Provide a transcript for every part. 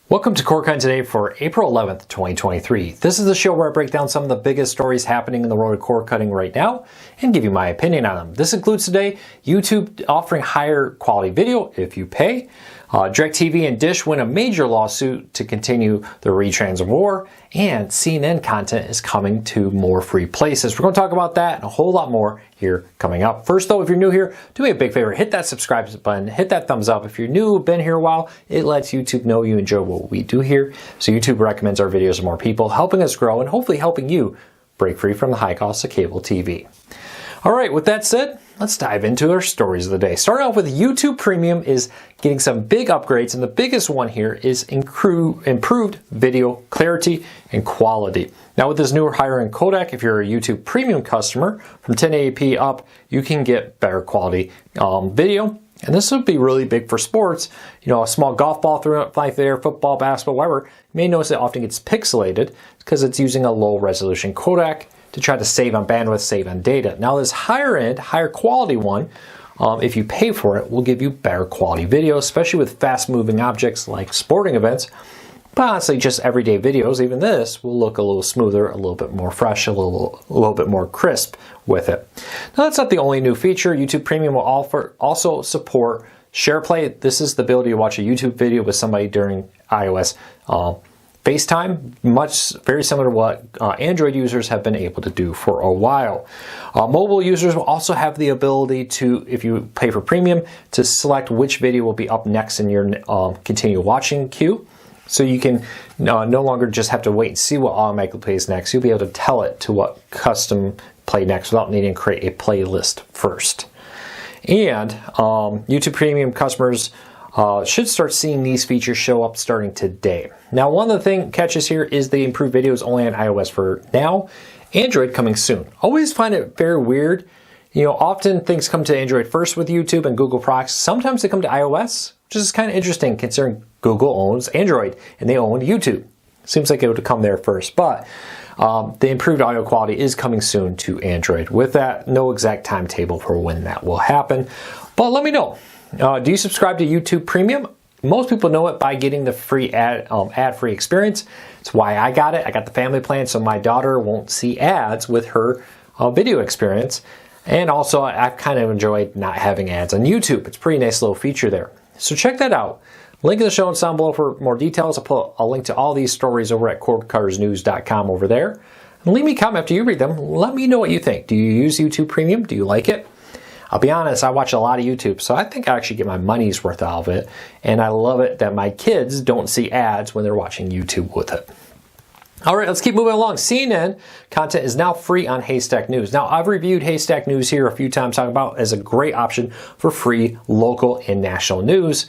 Welcome to CoreCon Today for April 11th, 2023. This is the show where I break down some of the biggest stories happening in the world of cord cutting right now and give you my opinion on them. This includes today YouTube offering higher quality video if you pay. DirecTV and Dish win a major lawsuit to continue the retrans war, and CNN content is coming to more free places. We're going to talk about that and a whole lot more here coming up. First though, if you're new here, do me a big favor, hit that subscribe button, hit that thumbs up. If you're new, been here a while, it lets YouTube know you enjoy what we do here. So YouTube recommends our videos to more people, helping us grow and hopefully helping you break free from the high cost of cable TV. All right, with that said, let's dive into our stories of the day. Starting off with YouTube Premium is getting some big upgrades, and the biggest one here is improved video clarity and quality. Now with this newer higher end codec, if you're a YouTube Premium customer, from 1080p up, you can get better quality video. And this would be really big for sports. You know, a small golf ball thrown up like there, football, basketball, whatever. You may notice it often gets pixelated because it's using a low resolution codec to try to save on bandwidth, save on data. Now this higher end, higher quality one, if you pay for it, will give you better quality video, especially with fast moving objects like sporting events. But honestly, just everyday videos, even this, will look a little smoother, a little bit more fresh, a little bit more crisp with it. Now that's not the only new feature. YouTube Premium will also support SharePlay. This is the ability to watch a YouTube video with somebody during iOS FaceTime, very similar to what Android users have been able to do for a while. Mobile users will also have the ability to, if you pay for premium, to select which video will be up next in your continue watching queue. So you can no longer just have to wait and see what automatically plays next. You'll be able to tell it to what custom play next without needing to create a playlist first. And YouTube Premium customers should start seeing these features show up starting today. Now, one of the catches here is the improved videos only on iOS for now. Android coming soon. Always find it very weird. You know, often things come to Android first with YouTube and Google products. Sometimes they come to iOS, which is kind of interesting considering Google owns Android and they own YouTube. Seems like it would come there first, but the improved audio quality is coming soon to Android. With that, no exact timetable for when that will happen, but let me know. Do you subscribe to YouTube Premium? Most people know it by getting the free ad-free experience. That's why I got it. I got the family plan so my daughter won't see ads with her video experience. And also, I kind of enjoyed not having ads on YouTube. It's a pretty nice little feature there. So check that out. Link in the show notes down below for more details. I'll put a link to all these stories over at cordcuttersnews.com over there. And leave me a comment after you read them. Let me know what you think. Do you use YouTube Premium? Do you like it? I'll be honest, I watch a lot of YouTube, so I think I actually get my money's worth out of it. And I love it that my kids don't see ads when they're watching YouTube with it. All right, let's keep moving along. CNN content is now free on Haystack News. Now, I've reviewed Haystack News here a few times, talking about as a great option for free local and national news.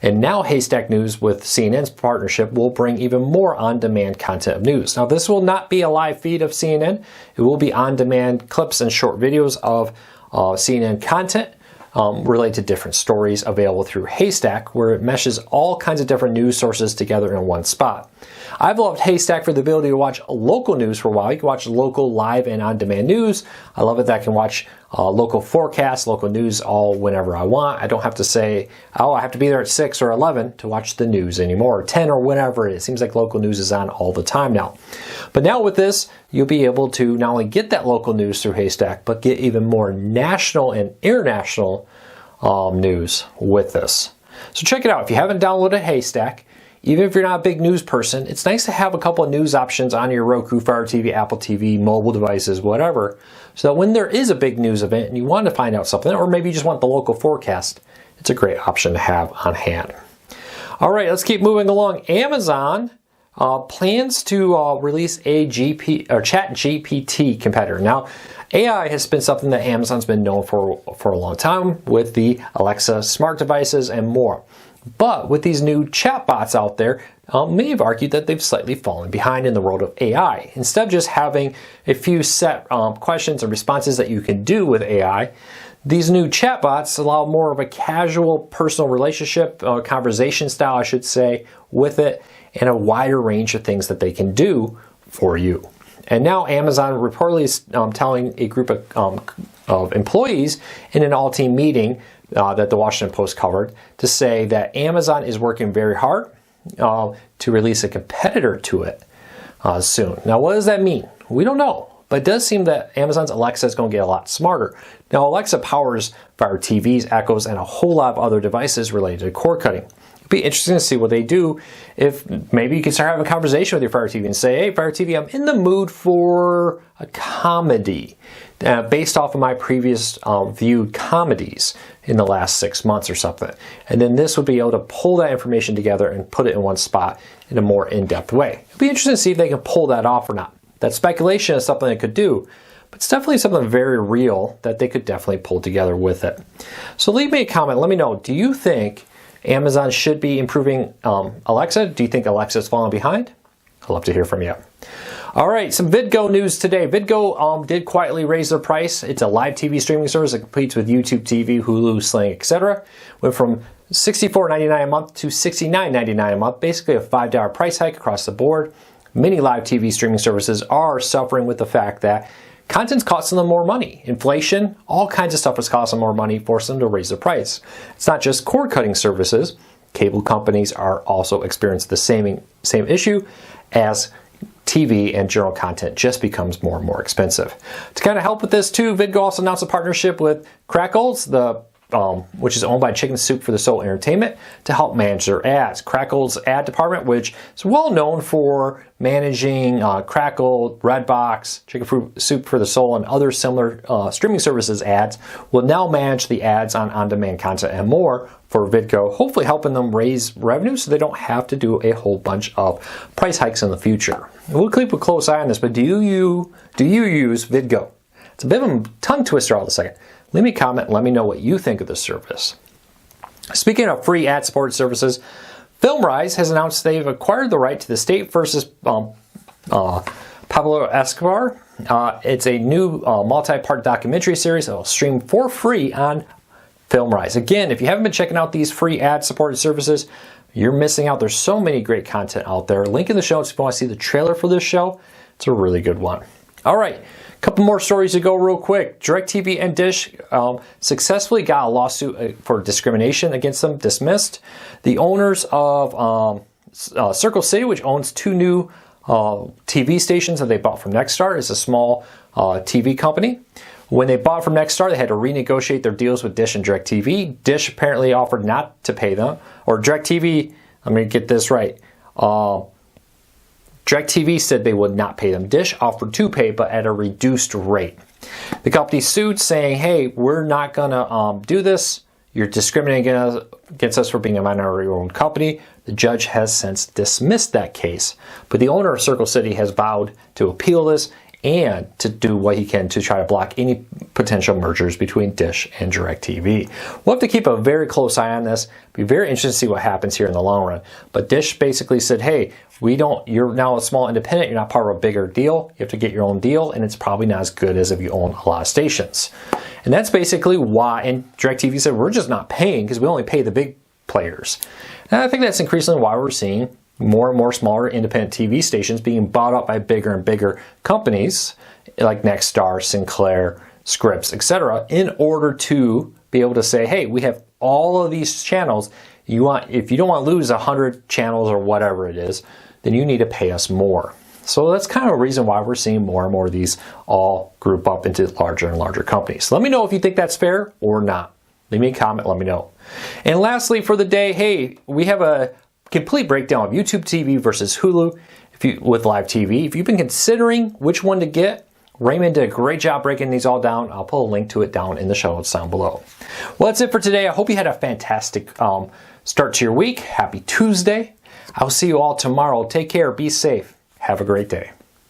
And now Haystack News with CNN's partnership will bring even more on-demand content of news. Now, this will not be a live feed of CNN. It will be on-demand clips and short videos of CNN content related to different stories available through Haystack, where it meshes all kinds of different news sources together in one spot. I've loved Haystack for the ability to watch local news for a while. You can watch local, live, and on-demand news. I love it that I can watch local forecasts, local news all whenever I want. I don't have to say, oh, I have to be there at 6 or 11 to watch the news anymore, or 10 or whenever it is. It seems like local news is on all the time now. But now with this, you'll be able to not only get that local news through Haystack, but get even more national and international news with this. So check it out. If you haven't downloaded Haystack, even if you're not a big news person, it's nice to have a couple of news options on your Roku, Fire TV, Apple TV, mobile devices, whatever, so that when there is a big news event and you want to find out something, or maybe you just want the local forecast, it's a great option to have on hand. All right, let's keep moving along. Amazon plans to release a ChatGPT competitor. Now, AI has been something that Amazon's been known for a long time with the Alexa smart devices and more. But with these new chatbots out there, many have argued that they've slightly fallen behind in the world of AI. Instead of just having a few set questions and responses that you can do with AI, these new chatbots allow more of a casual personal relationship, conversation style, I should say, with it, and a wider range of things that they can do for you. And now Amazon reportedly is telling a group of employees in an all-team meeting that the Washington Post covered to say that Amazon is working very hard to release a competitor to it soon. Now, what does that mean? We don't know. But it does seem that Amazon's Alexa is going to get a lot smarter. Now, Alexa powers Fire TVs, Echoes, and a whole lot of other devices related to cord cutting. It'd be interesting to see what they do. If maybe you can start having a conversation with your Fire TV and say, hey, Fire TV, I'm in the mood for a comedy based off of my previous viewed comedies in the last 6 months or something. And then this would be able to pull that information together and put it in one spot in a more in-depth way. It'd be interesting to see if they can pull that off or not. That speculation is something they could do, but it's definitely something very real that they could definitely pull together with it. So leave me a comment. Let me know, do you think Amazon should be improving Alexa? Do you think Alexa's falling behind? I'd love to hear from you. All right, some VidGo news today. VidGo did quietly raise their price. It's a live TV streaming service that competes with YouTube TV, Hulu, Sling, etc. Went from $64.99 a month to $69.99 a month, basically a $5 price hike across the board. Many live TV streaming services are suffering with the fact that content's costing them more money. Inflation, all kinds of stuff is costing them more money, forcing them to raise the price. It's not just cord cutting services. Cable companies are also experiencing the same issue as TV and general content just becomes more and more expensive. To kind of help with this too, VidGo also announced a partnership with Crackles, which is owned by Chicken Soup for the Soul Entertainment, to help manage their ads. Crackle's ad department, which is well known for managing Crackle, Redbox, Chicken Soup for the Soul, and other similar streaming services ads, will now manage the ads on on-demand content and more for VidGo, hopefully helping them raise revenue so they don't have to do a whole bunch of price hikes in the future. We'll keep a close eye on this, but do you use VidGo? It's a bit of a tongue twister all of a second. Leave me a comment and let me know what you think of this service. Speaking of free ad-supported services, FilmRise has announced they've acquired the right to the State versus Pablo Escobar. It's a new multi-part documentary series that will stream for free on FilmRise. Again, if you haven't been checking out these free ad-supported services, you're missing out. There's so many great content out there. Link in the show notes if you want to see the trailer for this show. It's a really good one. All right. Couple more stories to go real quick. DirecTV and Dish successfully got a lawsuit for discrimination against them dismissed. The owners of Circle City, which owns 2 new TV stations that they bought from Nexstar, is a small TV company. When they bought from Nexstar, they had to renegotiate their deals with Dish and DirecTV. Dish apparently offered not to pay them, or DirecTV, let me get this right. DirecTV said they would not pay them. Dish offered to pay, but at a reduced rate. The company sued, saying, hey, we're not going to do this. You're discriminating against us for being a minority-owned company. The judge has since dismissed that case. But the owner of Circle City has vowed to appeal this and to do what he can to try to block any potential mergers between Dish and DirecTV. We'll have to keep a very close eye on this. Be very interested to see what happens here in the long run. But Dish basically said, hey, you're now a small independent, you're not part of a bigger deal, you have to get your own deal, and it's probably not as good as if you own a lot of stations. And that's basically why, and DirecTV said, we're just not paying because we only pay the big players. And I think that's increasingly why we're seeing more and more smaller independent TV stations being bought up by bigger and bigger companies like Nexstar, Sinclair, Scripps, etc., in order to be able to say, hey, we have all of these channels. If you don't want to lose 100 channels or whatever it is, then you need to pay us more. So that's kind of a reason why we're seeing more and more of these all group up into larger and larger companies. So let me know if you think that's fair or not. Leave me a comment, let me know. And lastly for the day, hey, we have a complete breakdown of YouTube TV versus Hulu with live TV. If you've been considering which one to get, Raymond did a great job breaking these all down. I'll put a link to it down in the show notes down below. Well, that's it for today. I hope you had a fantastic start to your week. Happy Tuesday. I'll see you all tomorrow. Take care. Be safe. Have a great day.